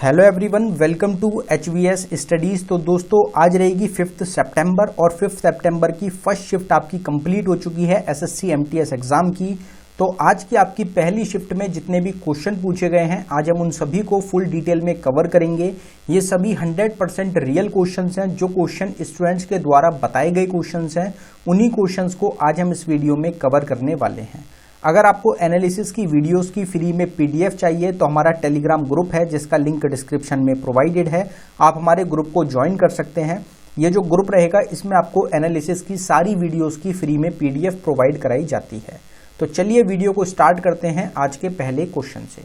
Hello everyone, welcome to HVS studies. तो दोस्तों आज रहेगी 5 सितंबर और 5 सितंबर की फर्स्ट शिफ्ट आपकी कंप्लीट हो चुकी है SSC MTS एग्ज़ाम की। तो आज की आपकी पहली शिफ्ट में जितने भी क्वेश्चन पूछे गए हैं आज हम उन सभी को फुल डिटेल में कवर करेंगे। ये सभी 100% रियल क्वेश्चंस हैं। जो क्वेश्चन स्टूडेंट्स के द्वारा बताए गए क्वेश्चंस हैं उन्हीं क्वेश्चंस को आज हम इस वीडियो में कवर करने वाले हैं। अगर आपको एनालिसिस की वीडियोस की फ्री में PDF चाहिए तो हमारा टेलीग्राम ग्रुप है जिसका लिंक डिस्क्रिप्शन में प्रोवाइडेड है। आप हमारे ग्रुप को ज्वाइन कर सकते हैं। ये जो ग्रुप रहेगा इसमें आपको एनालिसिस की सारी वीडियोस की फ्री में PDF प्रोवाइड कराई जाती है। तो चलिए वीडियो को स्टार्ट करते हैं आज के पहले क्वेश्चन से।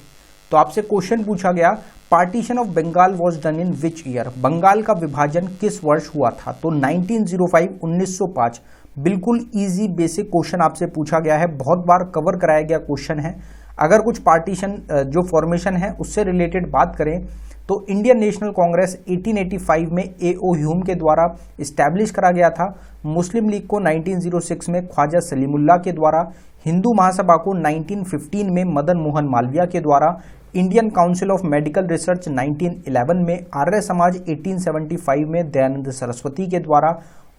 तो आपसे क्वेश्चन पूछा गया, partition of Bengal was done in which year? Bengal का विभाजन किस वर्ष हुआ था? तो 1905 1905। बिल्कुल इजी बेसिक क्वेश्चन आपसे पूछा गया है, बहुत बार कवर कराया गया क्वेश्चन है। अगर कुछ पार्टीशन जो फॉर्मेशन है उससे रिलेटेड बात करें तो इंडियन नेशनल कांग्रेस 1885 में A.O. ह्यूम के द्वारा इस्टेब्लिश करा गया था। मुस्लिम लीग को 1906 में ख्वाजा सलीमुल्लाह के द्वारा, हिंदू महासभा को 1915 में मदन मोहन मालवीय के द्वारा, Indian council of medical research 1911 में, आर्य समाज 1875 में दयानंद सरस्वती के द्वारा,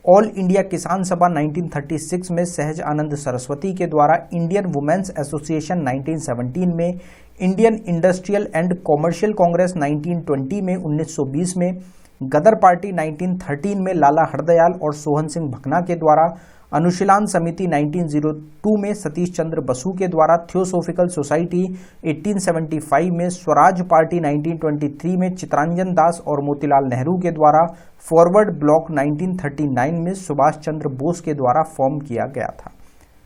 ऑल इंडिया किसान सभा 1936 में सहज आनंद सरस्वती के द्वारा, इंडियन वुमेन्स एसोसिएशन 1917 में, Indian industrial and commercial Congress 1920 में 1920 में, गदर पार्टी 1913 में लाला हरदयाल और सोहन सिंह भकना के द्वारा, अनुशीलन समिति 1902 में सतीश चंद्र बसु के द्वारा, थियोसोफिकल सोसाइटी 1875 में, स्वराज पार्टी 1923 में चितरंजन दास और मोतीलाल नेहरू के द्वारा, फॉरवर्ड ब्लॉक 1939 में सुभाष चंद्र बोस के द्वारा फॉर्म किया गया था।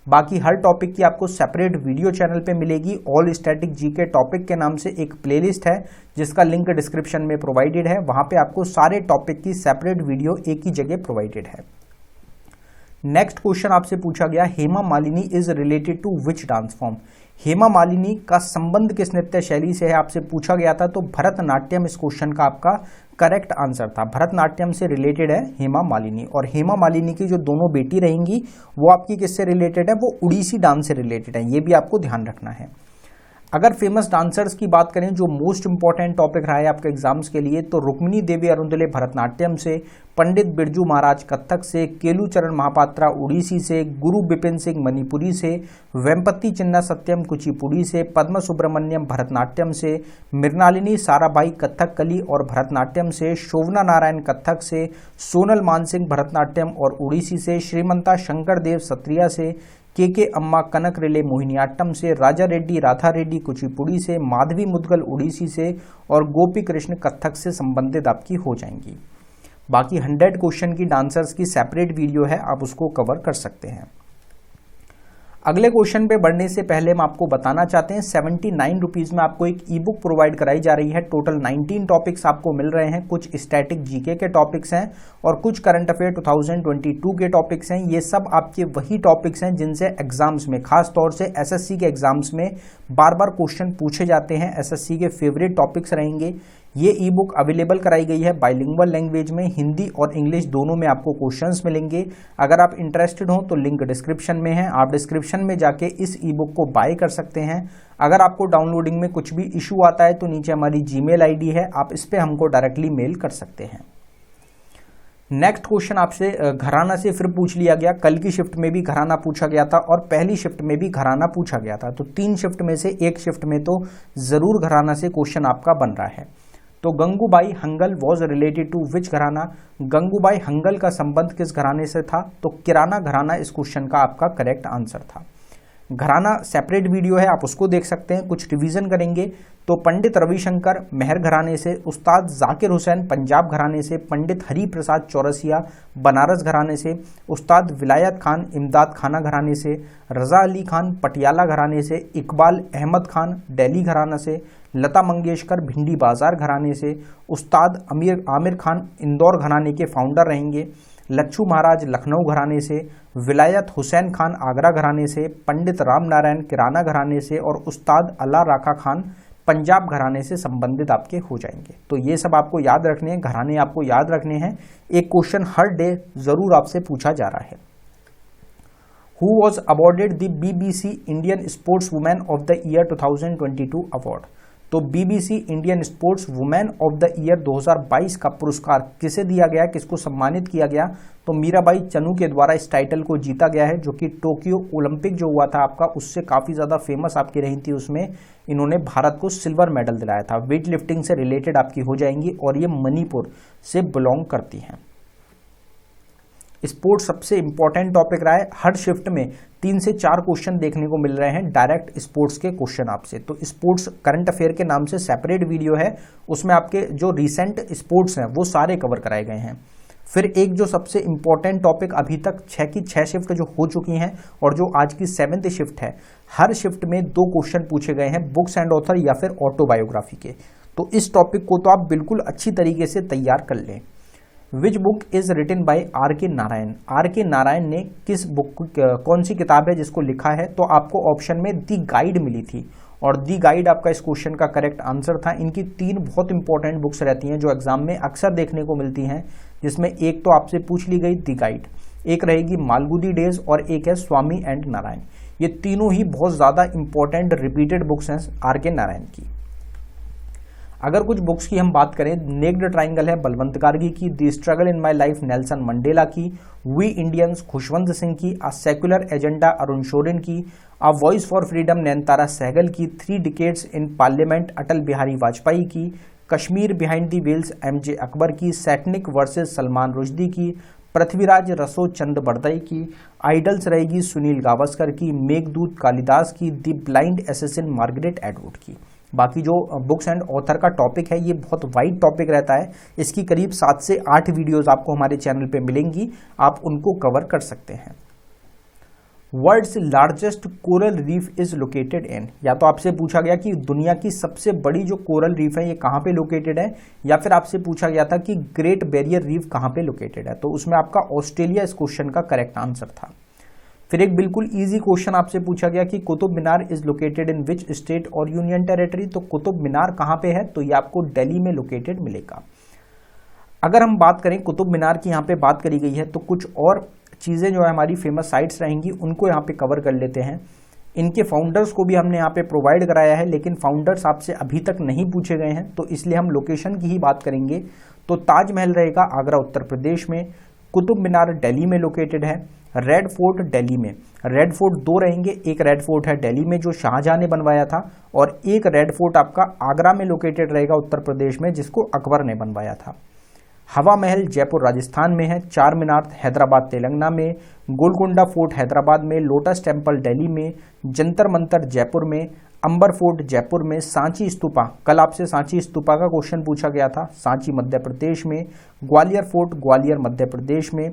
बाकी हर टॉपिक की आपको सेपरेट वीडियो चैनल पे मिलेगी। ऑल स्टैटिक जीके टॉपिक के नाम से एक प्लेलिस्ट है जिसका लिंक डिस्क्रिप्शन में प्रोवाइडेड है। वहां पे आपको सारे टॉपिक की सेपरेट वीडियो एक ही जगह प्रोवाइडेड है। नेक्स्ट क्वेश्चन आपसे पूछा गया, Hema Malini is related to which dance form? Hema Malini का संबंध किस नृत्य शैली से है आपसे पूछा गया था। तो भरतनाट्यम इस क्वेश्चन का आपका करेक्ट आंसर था। भरतनाट्यम से रिलेटेड है हेमा मालिनी। और हेमा मालिनी की जो दोनों बेटी रहेंगी वो आपकी किससे रिलेटेड है? वो उड़ीसी डांस से रिलेटेड है। ये भी आपको ध्यान रखना है। अगर फेमस डांसर्स की बात करें जो मोस्ट इंपॉर्टेंट टॉपिक रहा है आपके एग्जाम्स के लिए, तो रुक्मिणी देवी अरुणदले भरतनाट्यम से, पंडित बिरजू महाराज कथक से, केलू चरण महापात्रा उड़ीसी से, गुरु बिपिन सिंह मणिपुरी से, वेम्पति चिन्ना सत्यम कुचिपुड़ी से, पद्म सुब्रमण्यम भरतनाट्यम से, मृणालिनी साराभाई कथकली और भरतनाट्यम से, शोभना नारायण कथक से, सोनल मानसिंह भरतनाट्यम और उड़ीसी से, श्रीमंता शंकर देव सत्रिया से, के अम्मा कनक रिले मोहिनीअट्टम से, राजा रेड्डी राधा रेड्डी कुचिपुड़ी से, माधवी मुदगल उड़ीसी से और गोपी कृष्ण कथक से संबंधित आपकी हो जाएंगी। बाकी 100 क्वेश्चन की डांसर्स की सेपरेट वीडियो है, आप उसको कवर कर सकते हैं। अगले क्वेश्चन पे बढ़ने से पहले मैं आपको बताना चाहते हैं 79 रुपीज़ में आपको एक ई बुक प्रोवाइड कराई जा रही है। टोटल 19 टॉपिक्स आपको मिल रहे हैं। कुछ स्टैटिक जीके के टॉपिक्स हैं और कुछ करंट अफेयर 2022 के टॉपिक्स हैं। ये सब आपके वही टॉपिक्स हैं जिनसे एग्जाम्स में, खास तौर से SSC के एग्जाम्स में बार बार क्वेश्चन पूछे जाते हैं। SSC के फेवरेट टॉपिक्स रहेंगे। ये ई बुक अवेलेबल कराई गई है बाइलिंगुअल लैंग्वेज में, हिंदी और इंग्लिश दोनों में आपको क्वेश्चंस मिलेंगे। अगर आप इंटरेस्टेड हो तो लिंक डिस्क्रिप्शन में है, आप डिस्क्रिप्शन में जाके इस ई बुक को बाय कर सकते हैं। अगर आपको डाउनलोडिंग में कुछ भी इशू आता है तो नीचे हमारी जीमेल ID है, आप इस पर हमको डायरेक्टली मेल कर सकते हैं। नेक्स्ट क्वेश्चन आपसे घराना से फिर पूछ लिया गया। कल की शिफ्ट में भी घराना पूछा गया था और पहली शिफ्ट में भी घराना पूछा गया था। तो 3 शिफ्ट में से एक शिफ्ट में तो जरूर घराना से क्वेश्चन आपका बन रहा है। तो Gangubai Hangal was related to which gharana? Gangubai Hangal का संबंध किस घराने से था? तो किराना घराना इस क्वेश्चन का आपका करेक्ट आंसर था। घराना सेपरेट वीडियो है, आप उसको देख सकते हैं। कुछ रिवीजन करेंगे तो पंडित रविशंकर मेहर घराने से, उस्ताद जाकिर हुसैन पंजाब घराने से, पंडित हरि प्रसाद चौरसिया बनारस घराने से, उस्ताद विलायत खान इमदाद खाना घराने से, रजा अली खान पटियाला घराने से, इकबाल अहमद खान दिल्ली घराना से, लता मंगेशकर भिंडी बाजार घराने से, उस्ताद आमिर खान इंदौर घराने के फाउंडर रहेंगे, लच्छू महाराज लखनऊ घराने से, विलायत हुसैन खान आगरा घराने से, पंडित राम नारायण किराना घराने से और उस्ताद अल्लाह राखा खान पंजाब घराने से संबंधित आपके हो जाएंगे। तो ये सब आपको याद रखने हैं, घराने आपको याद रखने हैं। एक क्वेश्चन हर डे जरूर आपसे पूछा जा रहा है। Who was awarded the BBC Indian sports women of the year 2022 award? तो BBC Indian sports women of the year 2022 का पुरस्कार किसे दिया गया, किसको सम्मानित किया गया, तो मीराबाई चनू के द्वारा इस टाइटल को जीता गया है, जो कि टोक्यो ओलंपिक जो हुआ था आपका उससे काफी ज्यादा फेमस आपकी रही थी। उसमें इन्होंने भारत को सिल्वर मेडल दिलाया था। वेट लिफ्टिंग से रिलेटेड आपकी हो जाएंगी और ये मणिपुर से बिलोंग करती हैं। स्पोर्ट्स सबसे इंपॉर्टेंट टॉपिक रहा है। हर शिफ्ट में 3 से 4 क्वेश्चन देखने को मिल रहे हैं डायरेक्ट स्पोर्ट्स के क्वेश्चन आपसे। तो स्पोर्ट्स करंट अफेयर के नाम से सेपरेट वीडियो है, उसमें आपके जो रिसेंट स्पोर्ट्स हैं वो सारे कवर कराए गए हैं। फिर एक जो सबसे इंपॉर्टेंट टॉपिक अभी तक 6 की 6 शिफ्ट जो हो चुकी हैं और जो आज की 7th शिफ्ट है, हर शिफ्ट में 2 क्वेश्चन पूछे गए हैं बुक्स एंड ऑथर या फिर ऑटोबायोग्राफी के। तो इस टॉपिक को तो आप बिल्कुल अच्छी तरीके से तैयार कर लें। Which book is written by R K Narayan. Are K Narayan ने किस बुक, कौन सी किताब है जिसको लिखा है, तो आपको ऑप्शन में दी गाइड मिली थी और दी गाइड आपका इस क्वेश्चन का करेक्ट आंसर था। इनकी 3 बहुत इंपॉर्टेंट बुक्स रहती हैं जो एग्जाम में अक्सर देखने को मिलती हैं, जिसमें एक तो आपसे पूछ ली गई दी गाइड, एक रहेगी मालगुदी डेज और एक है स्वामी एंड नारायण। ये तीनों ही बहुत ज्यादा इंपॉर्टेंट रिपीटेड बुक्स हैं आर के नारायण की। अगर कुछ बुक्स की हम बात करें, नेक्ड ट्राइंगल है बलवंत गार्गी की, the struggle in my life Nelson Mandela की, वी इंडियंस खुशवंत सिंह की, a secular agenda Arun Shourie की, a voice for freedom Nayantara Sahgal की, 3 decades in parliament Atal Bihari Vajpayee की, Kashmir behind the vales MJ Akbar की, सैटनिक वर्सेस सलमान रुश्दी की, पृथ्वीराज रसो चंद बरदई की, आइडल्स रहेगी सुनील गावस्कर की, मेघदूत कालिदास की, दी ब्लाइंड एसेसिन मार्गरेट एडवुड की। बाकी जो बुक्स एंड ऑथर का टॉपिक है ये बहुत वाइड टॉपिक रहता है, इसकी करीब 7 से 8 वीडियोस आपको हमारे चैनल पे मिलेंगी, आप उनको कवर कर सकते हैं। World's largest coral reef is located in, या तो आपसे पूछा गया कि दुनिया की सबसे बड़ी जो कोरल रीफ है ये कहाँ पे लोकेटेड है, या फिर आपसे पूछा गया था कि ग्रेट बैरियर रीफ कहाँ पे लोकेटेड है, तो उसमें आपका ऑस्ट्रेलिया इस क्वेश्चन का करेक्ट आंसर था। फिर एक बिल्कुल इजी क्वेश्चन आपसे पूछा गया कि Qutub Minar is located in which state और यूनियन टेरिटरी, तो कुतुब मीनार कहाँ पे है, तो ये आपको दिल्ली में लोकेटेड मिलेगा। अगर हम बात करें कुतुब मीनार की, यहाँ पे बात करी गई है, तो कुछ और चीजें जो है हमारी फेमस साइट्स रहेंगी उनको यहाँ पे कवर कर लेते हैं। इनके फाउंडर्स को भी हमने यहाँ पे प्रोवाइड कराया है, लेकिन फाउंडर्स आपसे अभी तक नहीं पूछे गए हैं, तो इसलिए हम लोकेशन की ही बात करेंगे। तो ताजमहल रहेगा आगरा उत्तर प्रदेश में, कुतुब मीनार दिल्ली में लोकेटेड है, रेड फोर्ट दिल्ली में, रेड फोर्ट 2 रहेंगे, एक रेड फोर्ट है दिल्ली में जो शाहजहां ने बनवाया था और एक रेड फोर्ट आपका आगरा में लोकेटेड रहेगा उत्तर प्रदेश में जिसको अकबर ने बनवाया था। हवा महल जयपुर राजस्थान में है, चार मीनार हैदराबाद तेलंगाना में, गोलकोंडा फोर्ट हैदराबाद में, लोटस टेम्पल दिल्ली में, जंतर मंतर जयपुर में, अंबर फोर्ट जयपुर में, सांची स्तूपा, कल आपसे सांची स्तूपा का क्वेश्चन पूछा गया था, सांची मध्य प्रदेश में, ग्वालियर फोर्ट ग्वालियर मध्य प्रदेश में,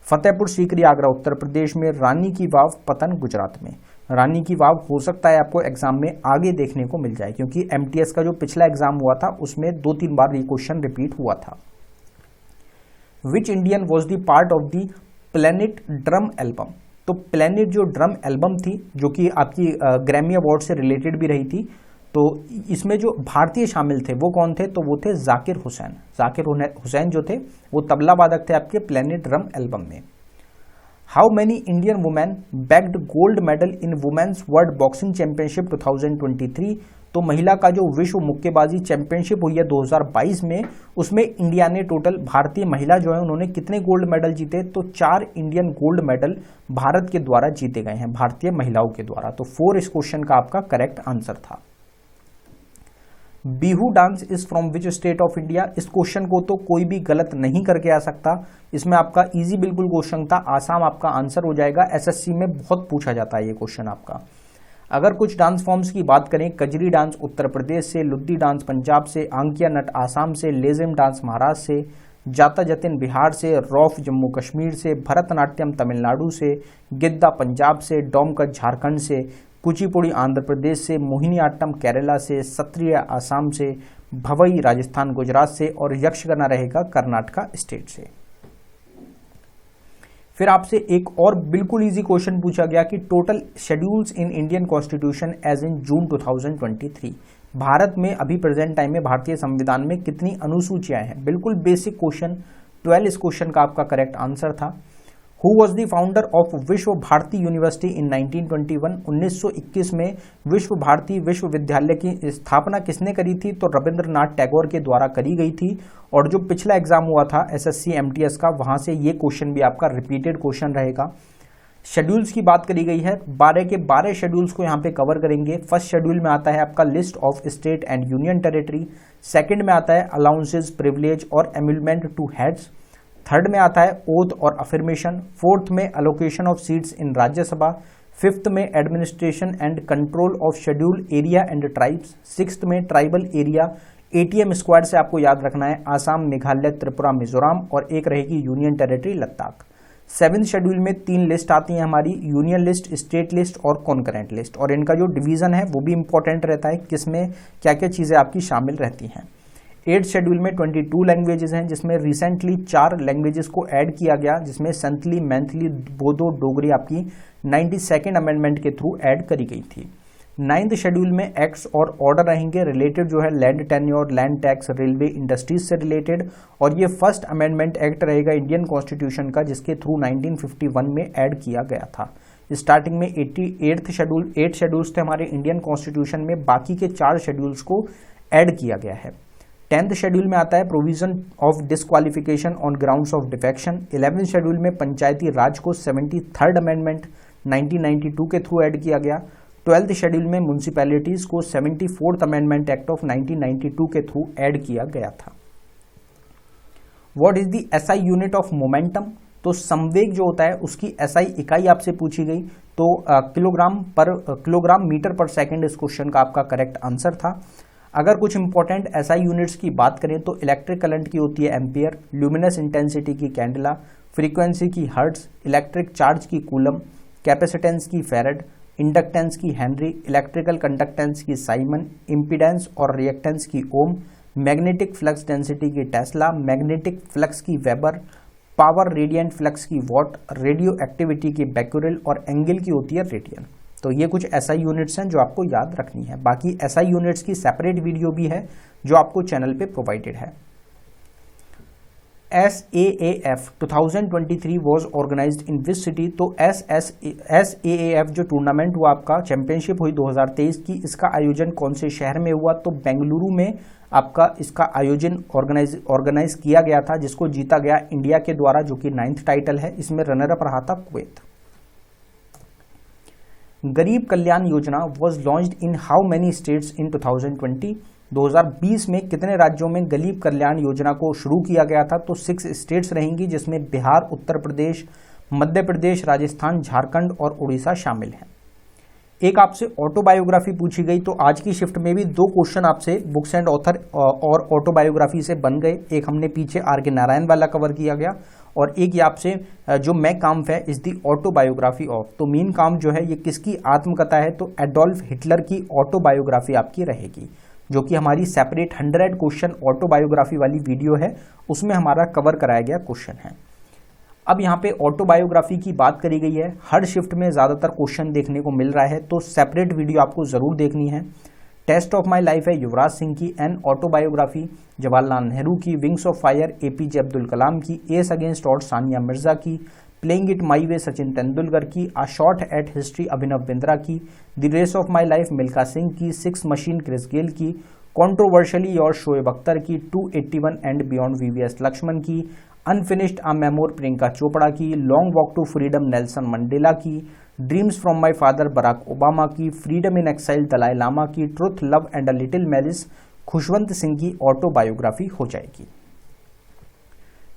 फतेहपुर सीकरी आगरा उत्तर प्रदेश में, रानी की वाव पतन गुजरात में। रानी की वाव हो सकता है आपको एग्जाम में आगे देखने को मिल जाए क्योंकि एमटीएस का जो पिछला एग्जाम हुआ था उसमें 2-3 बार ये क्वेश्चन रिपीट हुआ था। Which Indian was the part of the planet drum album, तो प्लेनेट जो ड्रम एल्बम थी जो कि आपकी ग्रैमी अवार्ड से रिलेटेड भी रही थी, तो इसमें जो भारतीय शामिल थे वो कौन थे, तो वो थे जाकिर हुसैन। जाकिर हुसैन जो थे वो तबला वादक थे आपके प्लेनेट ड्रम एल्बम में। How many Indian women bagged gold medal in women's world boxing championship 2023, तो महिला का जो विश्व मुक्केबाजी चैंपियनशिप हुई है 2022 में, उसमें इंडिया ने टोटल, भारतीय महिला जो है उन्होंने कितने गोल्ड मेडल जीते, तो 4 इंडियन गोल्ड मेडल भारत के द्वारा जीते गए हैं, भारतीय महिलाओं के द्वारा। तो 4 इस क्वेश्चन का आपका करेक्ट आंसर था। Bihu dance is from which state of India, इस क्वेश्चन को तो कोई भी गलत नहीं करके आ सकता, इसमें आपका इजी बिल्कुल क्वेश्चन था, आसाम आपका आंसर हो जाएगा। एसएससी में बहुत पूछा जाता है ये क्वेश्चन आपका। अगर कुछ डांस फॉर्म्स की बात करें, कजरी डांस उत्तर प्रदेश से, लुद्दी डांस पंजाब से, आंकिया नट आसाम से, लेजिम डांस महाराष्ट्र से, जाता जतिन बिहार से, रौफ जम्मू कश्मीर से, भरतनाट्यम तमिलनाडु से, गिद्दा पंजाब से, डोमकच झारखंड से, कुचिपुड़ी आंध्र प्रदेश से, मोहिनीअट्टम केरला से, सत्रिय आसाम से, भवई राजस्थान गुजरात से और यक्षगाना रहेगा कर्नाटका स्टेट से। फिर आपसे एक और बिल्कुल इजी क्वेश्चन पूछा गया कि total schedules in Indian constitution as in June 2023, भारत में अभी प्रेजेंट टाइम में भारतीय संविधान में कितनी अनुसूचियां हैं, बिल्कुल बेसिक क्वेश्चन, 12 इस क्वेश्चन का आपका करेक्ट आंसर था। Who was the founder of विश्व भारती यूनिवर्सिटी इन 1921? 1921 में विश्व भारती विश्वविद्यालय की स्थापना किसने करी थी? तो रविंद्रनाथ टैगोर के द्वारा करी गई थी। और जो पिछला एग्जाम हुआ था एसएससी एमटीएस का, वहां से ये क्वेश्चन भी आपका रिपीटेड क्वेश्चन रहेगा। शेड्यूल्स की बात करी गई है, 12 के 12 शेड्यूल्स को यहाँ पे कवर करेंगे। फर्स्ट शेड्यूल में आता है आपका list of state and union territory, second में आता है अलाउंसेस, प्रिविलेज और एम्यूलमेंट टू हेड्स, थर्ड में आता है ओथ और अफर्मेशन, फोर्थ में allocation of seats in Rajya Sabha, fifth में administration and control of schedule area and tribes, sixth में ट्राइबल एरिया। एटीएम स्क्वाड से आपको याद रखना है आसाम, मेघालय, त्रिपुरा, मिजोरम, और एक रहेगी union territory Ladakh. Seventh schedule में 3 लिस्ट आती हैं हमारी, यूनियन लिस्ट, स्टेट लिस्ट और कॉन्करेंट लिस्ट, और इनका जो डिवीजन है वो भी इंपॉर्टेंट रहता है, किसमें क्या क्या चीजें आपकी शामिल रहती हैं। 8th शेड्यूल में 22 लैंग्वेजेस हैं, जिसमें रिसेंटली 4 लैंग्वेजेस को ऐड किया गया, जिसमें संथली, मैथिली, बोडो, डोगरी आपकी 92nd अमेंडमेंट के थ्रू ऐड करी गई थी। 9th शेड्यूल में एक्ट्स और ऑर्डर रहेंगे रिलेटेड जो है land tenure, land tax, railway, industries से रिलेटेड, और ये फर्स्ट अमेंडमेंट एक्ट रहेगा इंडियन कॉन्स्टिट्यूशन का, जिसके थ्रू 1951 में ऐड किया गया था। स्टार्टिंग में 8 शेड्यूल्स थे हमारे इंडियन कॉन्स्टिट्यूशन में, बाकी के 4 शेड्यूल्स को ऐड किया गया है। 10th शेड्यूल में आता है provision of disqualification on grounds of defection. 11th schedule में पंचायती राज को 73rd अमेंडमेंट 1992 के थ्रू ऐड किया गया। 12th शेड्यूल में म्युनिसिपैलिटीज को 74th अमेंडमेंट एक्ट ऑफ 1992 के थ्रू ऐड किया गया था। What is the SI unit of momentum? तो संवेग जो होता है उसकी एसआई इकाई आपसे पूछी गई, तो किलोग्राम मीटर पर सेकेंड इस क्वेश्चन का आपका करेक्ट आंसर था। अगर कुछ इंपॉर्टेंट एसआई यूनिट्स की बात करें तो इलेक्ट्रिक करंट की होती है एम्पियर, ल्यूमिनस इंटेंसिटी की कैंडेला, फ्रीक्वेंसी की हर्ट्ज, इलेक्ट्रिक चार्ज की कूलम, कैपेसिटेंस की फेरेड, इंडक्टेंस की हेनरी, इलेक्ट्रिकल कंडक्टेंस की साइमन, इम्पीडेंस और रिएक्टेंस की ओम, मैग्नेटिक फ्लक्स डेंसिटी की टेस्ला, मैग्नेटिक फ्लक्स की वेबर, पावर रेडियंट फ्लक्स की वॉट, रेडियो एक्टिविटी की बैक्यूरेल, और एंगल की होती है रेडियन। तो ये कुछ एसआई यूनिट्स हैं जो आपको याद रखनी है। बाकी एसआई यूनिट्स की सेपरेट वीडियो भी है जो आपको चैनल पे प्रोवाइडेड है। SAAF 2023 was organised in which city? तो SAAF जो टूर्नामेंट हुआ आपका, चैंपियनशिप हुई 2023 की, इसका आयोजन कौन से शहर में हुआ? तो बेंगलुरु में आपका इसका आयोजन ऑर्गेनाइज किया गया था, जिसको जीता गया इंडिया के द्वारा, जो कि 9th टाइटल है। इसमें रनर अप रहा था कुवैत। गरीब Kalyan Yojana was launched in how many states in 2020? 2020 में कितने राज्यों में गरीब कल्याण योजना को शुरू किया गया था? तो 6 स्टेट्स रहेंगी, जिसमें बिहार, उत्तर प्रदेश, मध्य प्रदेश, राजस्थान, झारखंड और उड़ीसा शामिल हैं। एक आपसे ऑटोबायोग्राफी पूछी गई, तो आज की शिफ्ट में भी 2 क्वेश्चन आपसे बुक्स एंड ऑथर और ऑटोबायोग्राफी से बन गए। एक हमने पीछे R.K. नारायण वाला कवर किया गया, और एक ये आपसे जो मैं काम्फ है इज दी ऑटोबायोग्राफी ऑफ। तो मीन काम्फ जो है ये किसकी आत्मकथा है? तो एडोल्फ हिटलर की ऑटोबायोग्राफी आपकी रहेगी, जो कि हमारी सेपरेट 100 क्वेश्चन ऑटोबायोग्राफी वाली वीडियो है, उसमें हमारा कवर कराया गया क्वेश्चन है। अब यहाँ पे ऑटोबायोग्राफी की बात करी गई है, हर शिफ्ट में ज्यादातर क्वेश्चन देखने को मिल रहा है, तो सेपरेट वीडियो आपको जरूर देखनी है। टेस्ट ऑफ माई लाइफ है युवराज सिंह की, एन ऑटोबायोग्राफी जवाहरलाल नेहरू की, wings of fire APJ Abdul Kalam की, aces against odd Sania Mirza की, playing it my way Sachin Tendulkar की, a shot at history Abhinav Bindra की, the race of my life Milkha Singh की, 6 मशीन क्रिस गेल की, कॉन्ट्रोवर्शियली योर शोएब अख्तर की, 281 एंड बियॉन्ड VVS लक्ष्मण की, unfinished a memoir Priyanka Chopra की, long walk to freedom Nelson Mandela की, dreams from my father Barack Obama की, freedom in exile Dalai Lama की, truth love and a little malice Khushwant Singh की autobiography हो जाएगी।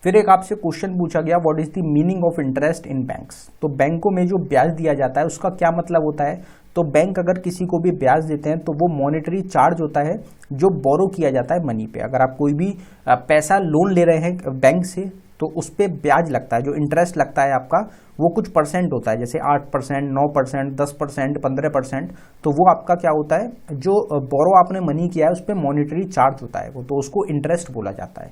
फिर एक आपसे क्वेश्चन पूछा गया, what is the meaning of interest in banks? तो बैंकों में जो ब्याज दिया जाता है उसका क्या मतलब होता है? तो बैंक अगर किसी को भी ब्याज देते हैं तो वो मॉनेटरी चार्ज होता है जो बोरो किया जाता है मनी पे। अगर आप कोई भी पैसा लोन ले रहे हैं बैंक से तो उस पर ब्याज लगता है, जो इंटरेस्ट लगता है आपका वो कुछ परसेंट होता है, जैसे 8%, 9%, 10%, 15%। तो वो आपका क्या होता है, जो बोरो आपने मनी किया है उस पर मॉनेटरी चार्ज होता है वो, तो उसको इंटरेस्ट बोला जाता है।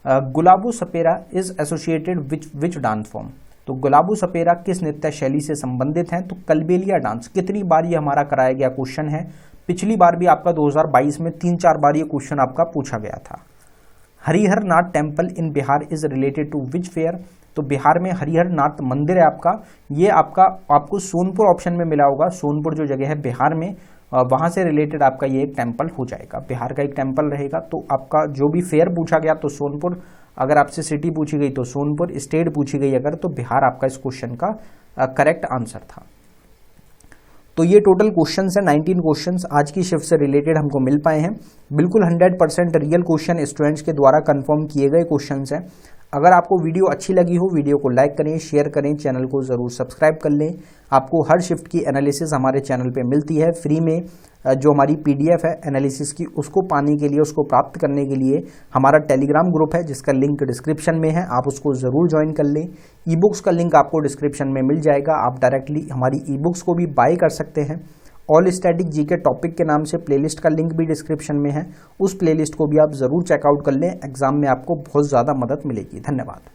Gulabo Sapera is associated which dance form? तो गुलाबो सपेरा किस नृत्य शैली से संबंधित हैं? तो कलबेलिया डांस। कितनी बार ये हमारा कराया गया क्वेश्चन है, पिछली बार भी आपका 2022 में 3-4 बार ये क्वेश्चन आपका पूछा गया था। Harihar Nath temple in Bihar is related to which fair? तो बिहार में हरिहर नाथ मंदिर है आपका, ये आपको सोनपुर ऑप्शन में मिला होगा। सोनपुर जो जगह है बिहार में, वहां से रिलेटेड आपका ये एक टेम्पल हो जाएगा, बिहार का एक टेम्पल रहेगा। तो आपका जो भी फेयर पूछा गया तो सोनपुर, अगर आपसे सिटी पूछी गई तो सोनपुर, स्टेट पूछी गई अगर तो बिहार आपका इस क्वेश्चन का करेक्ट आंसर था। तो ये टोटल क्वेश्चंस है, 19 क्वेश्चंस आज की शिफ्ट से रिलेटेड हमको मिल पाए हैं। बिल्कुल 100% रियल क्वेश्चन स्टूडेंट्स के द्वारा कंफर्म किए गए क्वेश्चंस हैं। अगर आपको वीडियो अच्छी लगी हो, वीडियो को लाइक करें, शेयर करें, चैनल को जरूर सब्सक्राइब कर लें। आपको हर शिफ्ट की एनालिसिस हमारे चैनल पे मिलती है फ्री में। जो हमारी PDF है एनालिसिस की, उसको पाने के लिए, उसको प्राप्त करने के लिए हमारा टेलीग्राम ग्रुप है जिसका लिंक डिस्क्रिप्शन में है, आप उसको ज़रूर ज्वाइन कर लें। ई बुक्स का लिंक आपको डिस्क्रिप्शन में मिल जाएगा, आप डायरेक्टली हमारी ई बुक्स को भी बाय कर सकते हैं। ऑल स्टैटिक जीके टॉपिक के नाम से प्लेलिस्ट का लिंक भी डिस्क्रिप्शन में है, उस प्लेलिस्ट को भी आप ज़रूर चेकआउट कर लें, एग्जाम में आपको बहुत ज़्यादा मदद मिलेगी। धन्यवाद।